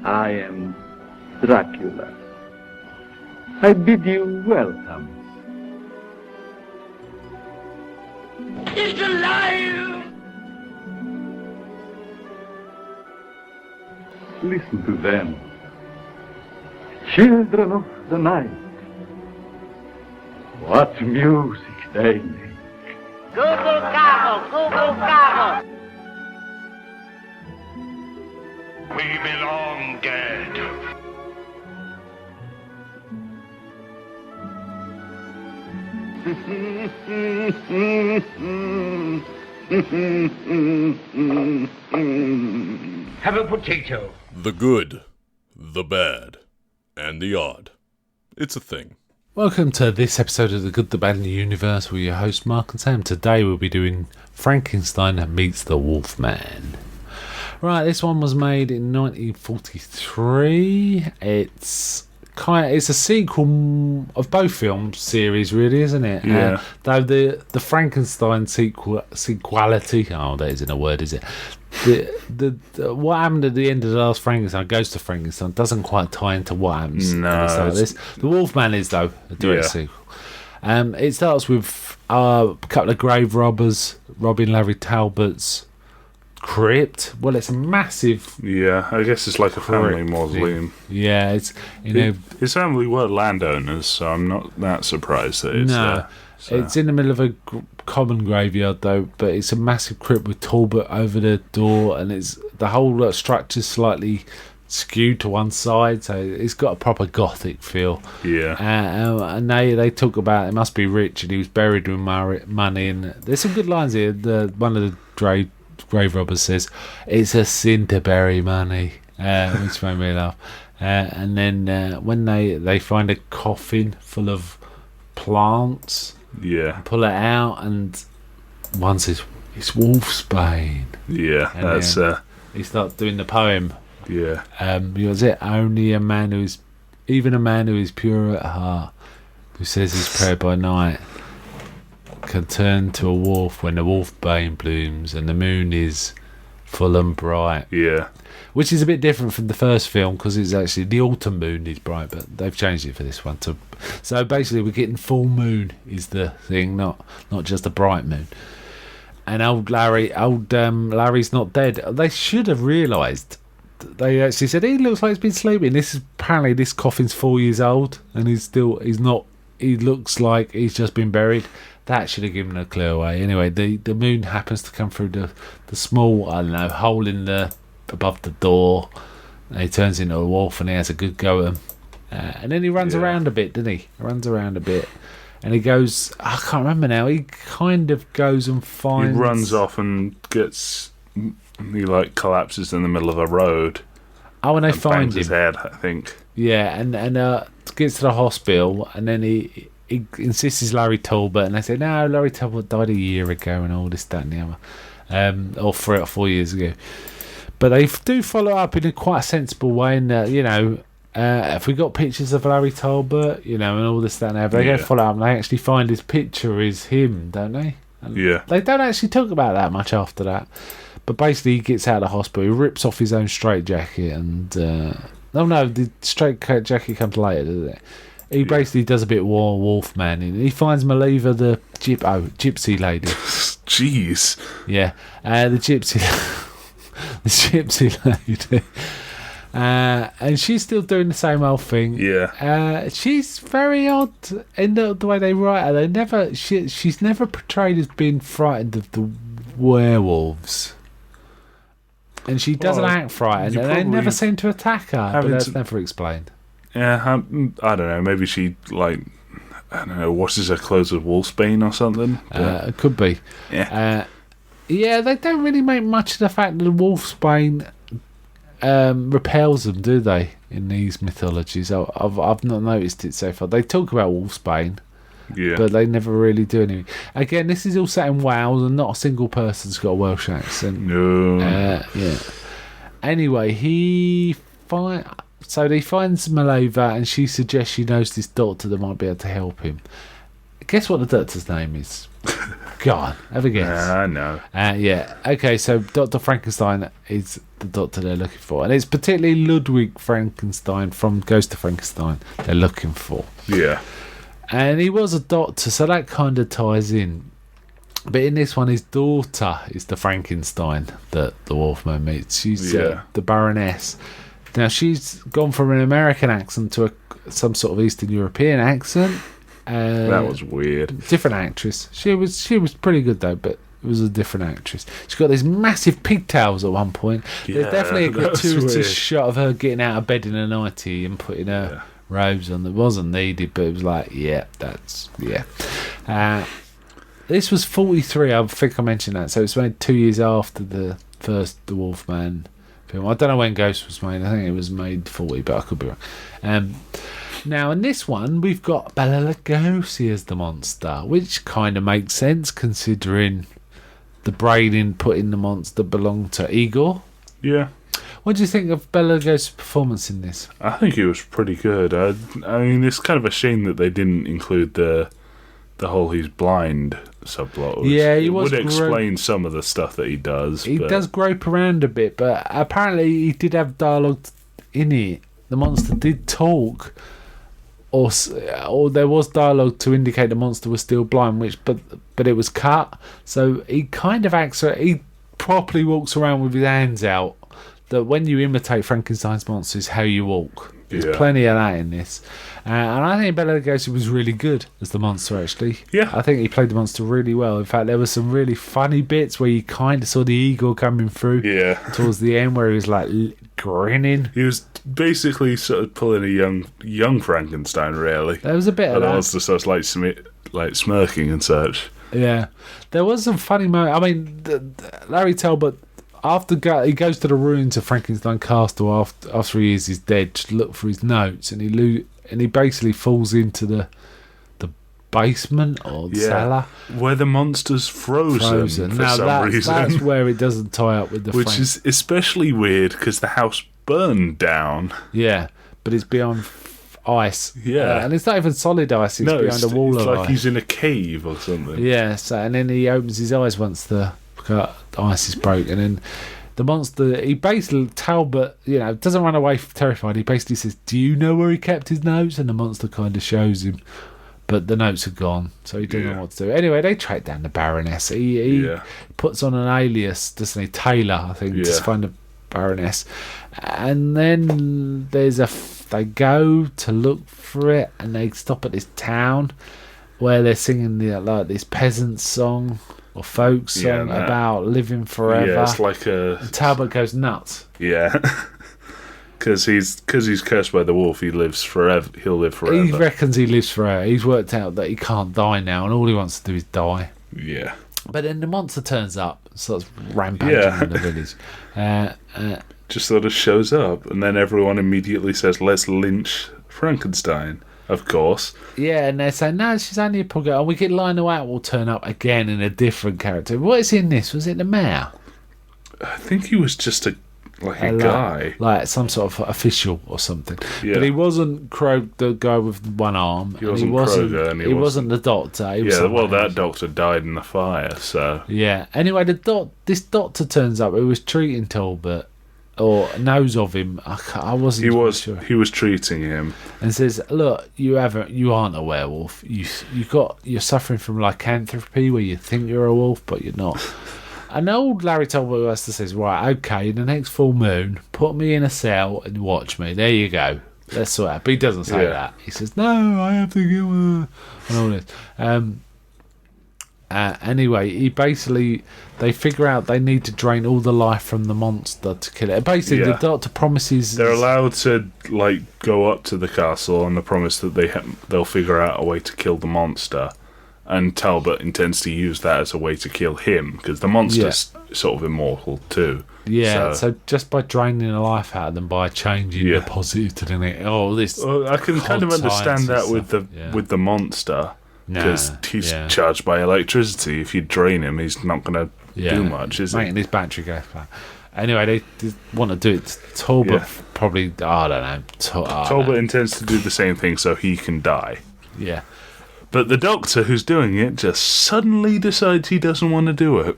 I am Dracula. I bid you welcome. It's alive! Listen to them. Children of the night. What music they make. Google gobble, Google gobble. We belong dead. Have a potato. The good, the bad, and the odd. It's a thing. Welcome to this episode of The Good, the Bad and the Universe with your host Mark and Sam. Today we'll be doing Frankenstein meets the Wolfman. Right, this one was made in 1943. It's a sequel of both film series, really, isn't it? Yeah. Though the Frankenstein sequality, that isn't a word, is it? The what happened at the end of the last Frankenstein, Ghost of Frankenstein, doesn't quite tie into what happens. No, like this. The Wolfman is, though, a direct sequel. It starts with a couple of grave robbers robbing Larry Talbot's crypt. Well, it's a massive. Yeah, I guess it's like a family crypt. mausoleum. Yeah, it's His family were landowners, so I'm not that surprised that it's there. So. It's in the middle of a common graveyard though, but it's a massive crypt with Talbot over the door, and it's the whole structure's slightly skewed to one side, so it's got a proper gothic feel. Yeah. And they talk about it must be rich, and he was buried with money. And there's some good lines here. One of the grave robbers says, "It's a sin to bury money," which made me laugh. And then when they find a coffin full of plants, pull it out, and one says, "It's wolfsbane." Yeah, and that's he starts doing the poem. Yeah. Was it only a man who is pure at heart, who says his prayer by night, can turn to a wolf when the wolfbane blooms and the moon is full and bright. Yeah. Which is a bit different from the first film, because it's actually the autumn moon is bright, but they've changed it for this one. So basically we're getting full moon is the thing, not just a bright moon. And Larry's not dead. They should have realised. They actually said he looks like he's been sleeping. Apparently this coffin's 4 years old, and he looks like he's just been buried. That should have given a clue away. Anyway, the moon happens to come through the small, hole above the door. And he turns into a wolf, and he has a good go at him. And then he runs around a bit, doesn't he? He runs around a bit. And he goes, I can't remember now, he kind of goes and finds... He runs off and he collapses in the middle of a road. Oh, and they find bangs him. His head, I think. Yeah, and gets to the hospital, and then he insists he's Larry Talbot, and they say, no, Larry Talbot died a year ago, and all this, that, and the other. Or 3 or 4 years ago. But they do follow up in a quite sensible way, and if we got pictures of Larry Talbot, and all this, that, and the other, they go follow up, and they actually find his picture is him, don't they? And they don't actually talk about that much after that. But basically, he gets out of the hospital, he rips off his own straitjacket, and... the straitjacket comes later, doesn't it? He basically does a bit of Wolfman, and he finds Maliva, the gypsy lady. Jeez. Yeah, the gypsy lady. And she's still doing the same old thing. Yeah. She's very odd in the way they write her. She's never portrayed as being frightened of the werewolves. And she doesn't act frightened, and they never seem to attack her, but that's never explained. Yeah, I don't know, maybe she, washes her clothes with wolfsbane or something. It could be. Yeah. They don't really make much of the fact that the wolfsbane repels them, do they, in these mythologies? I've not noticed it so far. They talk about wolfsbane, but they never really do anything. Again, this is all set in Wales, and not a single person's got a Welsh accent. No. Anyway, he finds Maleva, and she suggests she knows this doctor that might be able to help him. Guess what the doctor's name is? Go on, have a guess. I know. Yeah. Okay, so Dr. Frankenstein is the doctor they're looking for. And it's particularly Ludwig Frankenstein from Ghost of Frankenstein they're looking for. Yeah. And he was a doctor, so that kind of ties in. But in this one, his daughter is the Frankenstein that the Wolfman meets. She's the Baroness. Now, she's gone from an American accent to some sort of Eastern European accent. That was weird. Different actress. She was pretty good, though, but it was a different actress. She's got these massive pigtails at one point. Yeah, There's definitely a that's gratuitous weird. shot of her getting out of bed in a nightie and putting her robes on that wasn't needed, but it was like, this was 43, I think I mentioned that, so it's made 2 years after the Wolfman film. I don't know when Ghost was made. I think it was made 40, but I could be wrong. Now in this one we've got Bela Lugosi as the monster, which kind of makes sense considering the brain input in the monster belonged to Igor. Yeah. What do you think of Bela Lugosi's performance in this? I think he was pretty good. I mean, it's kind of a shame that they didn't include the whole he's blind subplot. Yeah, he it was would explain some of the stuff that he does. He does grope around a bit, but apparently he did have dialogue in it. The monster did talk, or there was dialogue to indicate the monster was still blind, but it was cut. So he kind of acts. He properly walks around with his hands out. That when you imitate Frankenstein's monster is how you walk. There's plenty of that in this. And I think Bela Lugosi was really good as the monster, actually. Yeah. I think he played the monster really well. In fact, there were some really funny bits where you kind of saw the Igor coming through towards the end, where he was like grinning. He was basically sort of pulling a young Frankenstein, really. There was a bit of And that. the monster starts like smirking and such. Yeah. There was some funny moments. I mean, Larry Talbot, after he goes to the ruins of Frankenstein Castle after he is dead to look for his notes, and he basically falls into the basement or cellar where the monster's frozen. For some reason. That's where it doesn't tie up with the which is especially weird because the house burned down. Yeah, but it's beyond ice. Yeah, and it's not even solid ice. It's behind a wall it's of like ice. he's in a cave or something. Yeah, and then he opens his eyes once the ice is broken, and the monster, he basically, Talbot, doesn't run away terrified. He basically says, "Do you know where he kept his notes?" And the monster kind of shows him, but the notes are gone, so he doesn't know what to do. Anyway, they track down the Baroness. He puts on an alias, doesn't he? Taylor, I think, to find the Baroness. And then they go to look for it, and they stop at this town where they're singing this peasant song or folk song about living forever. Yeah, it's like and Talbot goes nuts. Yeah. Because he's cursed by the wolf, he lives forever. He'll live forever. He reckons he lives forever. He's worked out that he can't die now, and all he wants to do is die. Yeah. But then the monster turns up, starts rampaging in the village. Just sort of shows up, and then everyone immediately says, "Let's lynch Frankenstein." Of course. Yeah, and they say, "No, she's only a poor girl." And we get Lionel Atwill turn up again in a different character. What is in this? Was it the mayor? I think he was just a guy. Like some sort of official or something. Yeah. But he wasn't the guy with one arm. He wasn't Kroger, and he wasn't the doctor. He was that doctor died in the fire, so... Yeah. Anyway, this doctor turns up who was treating Talbot, or knows of him. I wasn't sure. He was treating him. And says, "Look, you aren't a werewolf. You're suffering from lycanthropy, where you think you're a wolf, but you're not." And old Larry Talbot says, "Right, okay, in the next full moon, put me in a cell and watch me. There you go. Let's sort out." But he doesn't say that. He says, "No, I have to give her," and all this. Anyway, they figure out they need to drain all the life from the monster to kill it. Basically, the doctor promises they're allowed to go up to the castle on the promise that they'll figure out a way to kill the monster. And Talbot intends to use that as a way to kill him, because the monster's sort of immortal too. Yeah, so just by draining the life out of them, by changing the positive to the negative. I can kind of understand that with the monster, because he's charged by electricity. If you drain him, he's not going to do much, is he? Making his battery go flat. Anyway, they want to do it. Talbot probably, I don't know. Talbot intends to do the same thing so he can die. Yeah. But the Doctor who's doing it just suddenly decides he doesn't want to do it.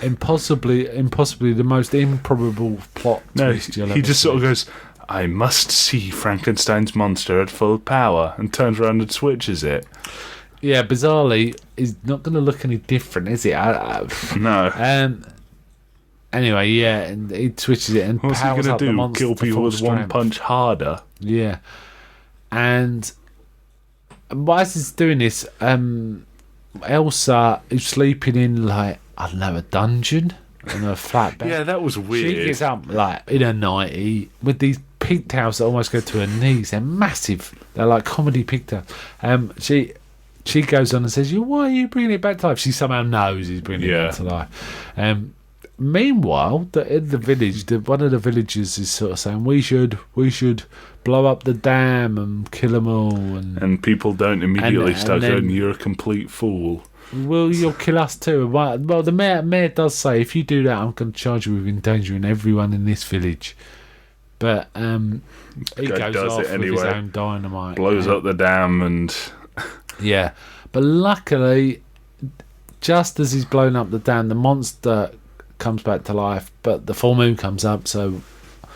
Impossibly the most improbable plot twist you'll he ever just see. sort of goes, I must see Frankenstein's monster at full power, and turns around and switches it. Yeah, bizarrely, it's not going to look any different, is it? No. Anyway, yeah, and he switches it and What's he powers going up to the do? monster Kill to people full with one strength. punch harder? Yeah. And whilst he's doing this, Elsa is sleeping in, like, I don't know, a dungeon on a flat bed. Yeah, that was weird. She gets up, like, in her nightie with these pigtails that almost go to her knees. They're massive. They're like comedy pigtails. She goes on and says, why are you bringing it back to life? She somehow knows he's bringing it back to life. Meanwhile, in the village, one of the villagers is sort of saying, we should blow up the dam and kill them all. And people don't immediately start then- going, you're a complete fool. Well, you'll kill us too. Well, the mayor does say, if you do that, I'm going to charge you with endangering everyone in this village. But he Guy goes does off it with anyway. his own dynamite. Blows up the dam and... Yeah. But luckily, just as he's blown up the dam, the monster comes back to life, but the full moon comes up, so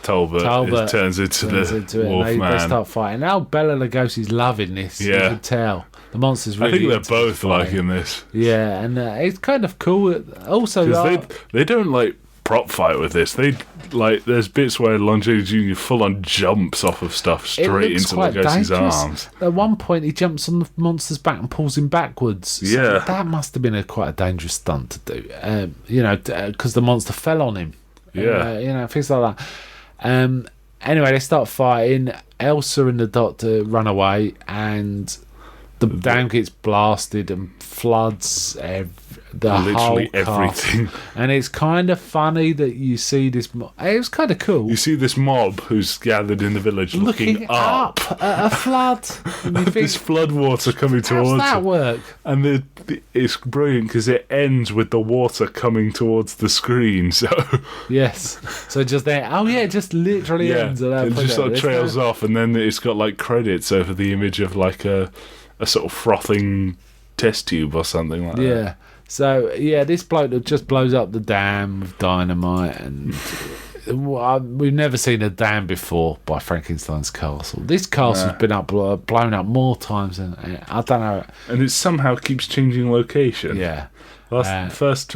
Talbot turns into it. the And they Wolfman. start fighting. Now Bela Lugosi's loving this. You Yeah. can tell. The monster's I really think they're into both the fighting. liking this. Yeah, and it's kind of cool. Also, Because they don't, like, prop fight with this. They, like, there's bits where Longevity Jr. full-on jumps off of stuff it straight looks into quite Lugosi's dangerous. arms. At one point, he jumps on the monster's back and pulls him backwards. So Yeah. that must have been quite a dangerous stunt to do. Because the monster fell on him. Yeah. Things like that. Anyway, they start fighting. Elsa and the Doctor run away, and the dam gets blasted and floods the Literally whole castle. everything. And it's kind of funny that you see this. It was kind of cool. You see this mob who's gathered in the village looking up. at a flood. And you think, This flood water coming how's towards that them. work? And it's brilliant because it ends with the water coming towards the screen. So Yes. So just there. Oh yeah, it just literally ends. At that it point. just sort of There's trails no- off, and then it's got like credits over the image of like a sort of frothing test tube or something like that. Yeah. So yeah, this bloke that just blows up the dam with dynamite, and we've never seen a dam before by Frankenstein's castle. This castle's been blown up more times than I don't know. And it somehow keeps changing location. Yeah. First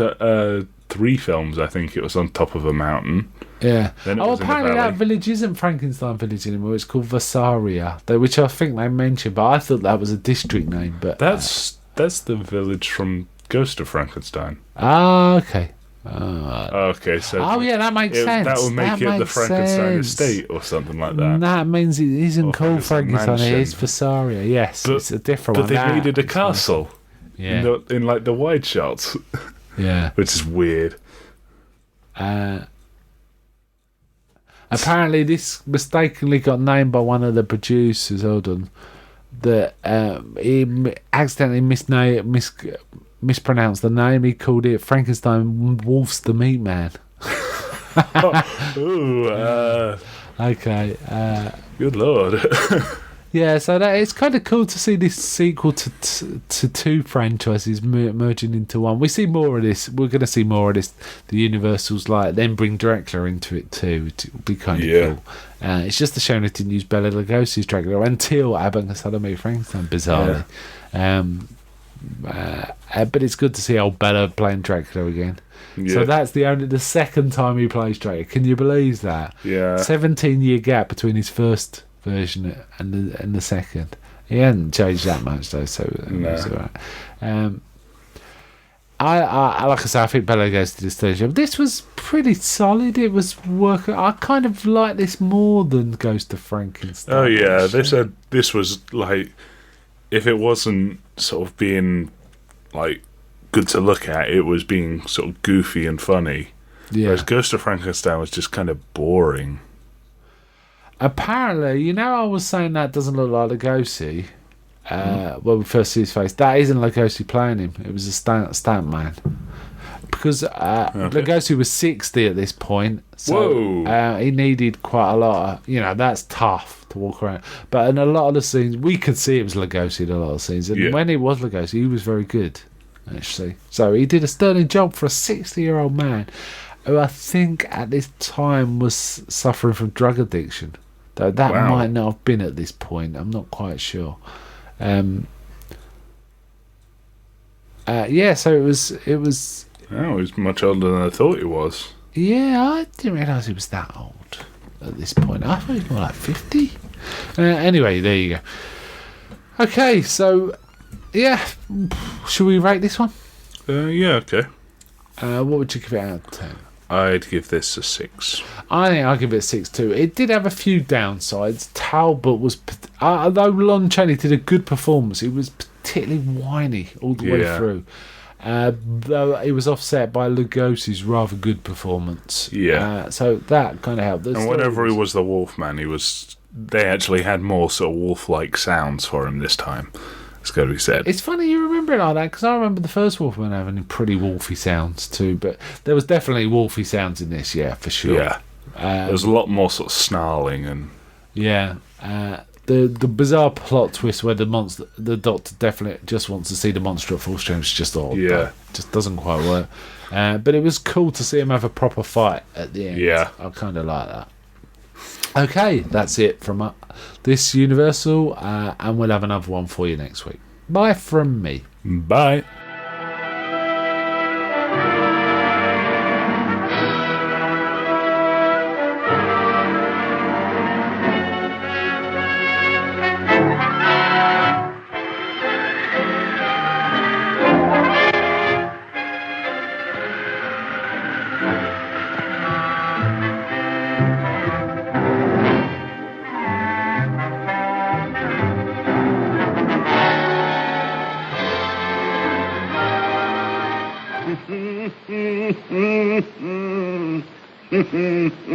3 films, I think it was on top of a mountain. Yeah. Then it was in a apparently valley. that village isn't Frankenstein village anymore. It's called Vassaria, which I think they mentioned, but I thought that was a district name. But That's the village from Ghost of Frankenstein. okay. Okay, so Oh yeah, that makes sense. that would make it the makes Frankenstein sense. estate or something like that. That means it isn't Or called Frankenstein. It mansion. is Vassaria. Yes, it's a different But one. they That needed a makes castle sense. Yeah, in like the wide shots, yeah. which is weird. Apparently, this mistakenly got named by one of the producers. Hold on, that he accidentally mispronounced the name. He called it Frankenstein Wolf's the Meat Man. Ooh, Okay. good lord. Yeah, so that it's kind of cool to see this sequel to 2 franchises merging into one. We see more of this. We're going to see more of this. The Universal's like then bring Dracula into it too. It will be kind of cool. It's just a shame they didn't use Bela Lugosi's Dracula until Abbott and Costello meet Frankenstein, bizarrely. But it's good to see old Bela playing Dracula again. Yeah. So that's the second time he plays Dracula. Can you believe that? Yeah. 17-year gap between his first version and the second. He hadn't changed that much though, so it was alright. I like I say, I think Bela Lugosi did a stage job. This was pretty solid. It was working. I kind of like this more than Ghost of Frankenstein. Oh yeah, actually. this was like, if it wasn't sort of being like good to look at, it was being sort of goofy and funny. Yeah. Whereas Ghost of Frankenstein was just kind of boring. Apparently, I was saying that doesn't look like Lugosi. When we first see his face, that isn't Lugosi playing him. It was a stunt man. Because Lugosi was 60 at this point, so he needed quite a lot of, that's tough to walk around. But in a lot of the scenes, we could see it was Lugosi in a lot of scenes. And when it was Lugosi, he was very good, actually. So he did a sterling job for a 60-year-old man who I think at this time was suffering from drug addiction. Though that might not have been at this point. I'm not quite sure. So it was. Oh, he's much older than I thought he was. Yeah, I didn't realise he was that old at this point. I thought he was more like 50. Anyway, there you go. Okay, so, yeah. Should we rate this one? Yeah, okay. What would you give it out of 10? I'd give this a 6. I think I'll give it a 6 too. It did have a few downsides. Talbot was... although Lon Chaney did a good performance, he was particularly whiny all the way through. Though it was offset by Lugosi's rather good performance. Yeah. So that kind of helped. And whenever he was the Wolfman, they actually had more sort of wolf-like sounds for him this time. It's got to be said. It's funny you remember it like that, because I remember the first Wolfman having pretty wolfy sounds too, but there was definitely wolfy sounds in this, yeah, for sure. Yeah. There was a lot more sort of snarling and... Yeah. The bizarre plot twist where the Doctor definitely just wants to see the monster at full strength is just odd. Yeah. Just doesn't quite work. But it was cool to see him have a proper fight at the end. Yeah. I kind of like that. Okay, that's it from this Universal, and we'll have another one for you next week. Bye from me. Bye. Mm-hmm.